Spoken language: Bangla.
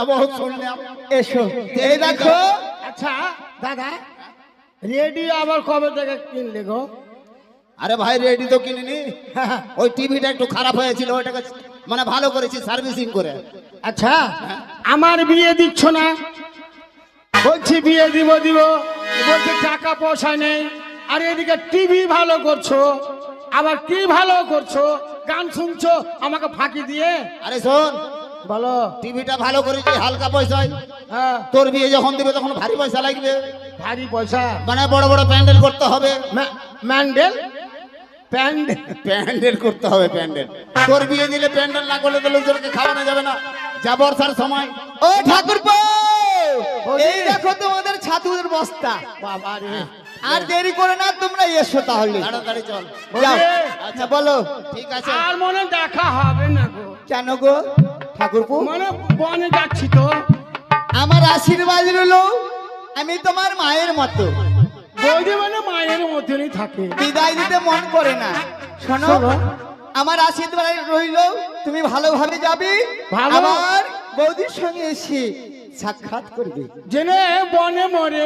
बहुत শুনলাম এসো এই দেখো আচ্ছা দাদা রেডিও আবার কবে থেকে কিনলে গো? আরে ভাই রেডি তো কিনিনি, ওই টিভিটা একটু খারাপ হয়েছিল, ওইটাকে মানে ভালো করেছি সার্ভিসিং করে। আচ্ছা আমার বিয়ে দিচ্ছ না, বলছি বিয়ে দিব দিব, বলছি টাকা পয়সা নেই, আর এদিকে টিভি ভালো করছো, আবার কি ভালো করছো, গান শুনছো আমাকে ফাঁকি দিয়ে। আরে শোন বলো, টিভিটা ভালো করেছি হালকা পয়সায়, হ্যাঁ তোর বিয়ে যখন দিবে তখন ভারী পয়সা লাগবে, ভারী পয়সা মানে বড় বড় প্যান্ডেল করতে হবে। ম্যান্ডেল প্যান্ডেল প্যান্ডেল করতে হবে, প্যান্ডেল। তোর বিয়ে দিলে প্যান্ডেল না করলে তো লোকজনকে খাওয়ানো যাবে না, যা বর্ষার সময়। ও ঠাকুরপো, এই দেখো তোমাদের ছাতুর বস্তা। বাবা রে, আর দেরি করে না, তোমরা এসো তাহলে তাড়াতাড়ি চল। যাও। বলি, আচ্ছা বলো, ঠিক আছে। আর মনে দেখা হবে না গো, কেন গো ঠাকুরপো? মানে বনে যাচ্ছি তো। আমার আশীর্বাদ রইলো, আমি তোমার মায়ের মতো, বৌদি মানে মায়ের মতনই থাকে। বিদায় দিতে মন করে না। শোনো, শোনো। আমার আশীর্বাদ রইলো, তুমি ভালোভাবে যাবে, ভালো। আবার বৌদির সঙ্গে এসে সাক্ষাৎ করবে। জেনে বনে মরে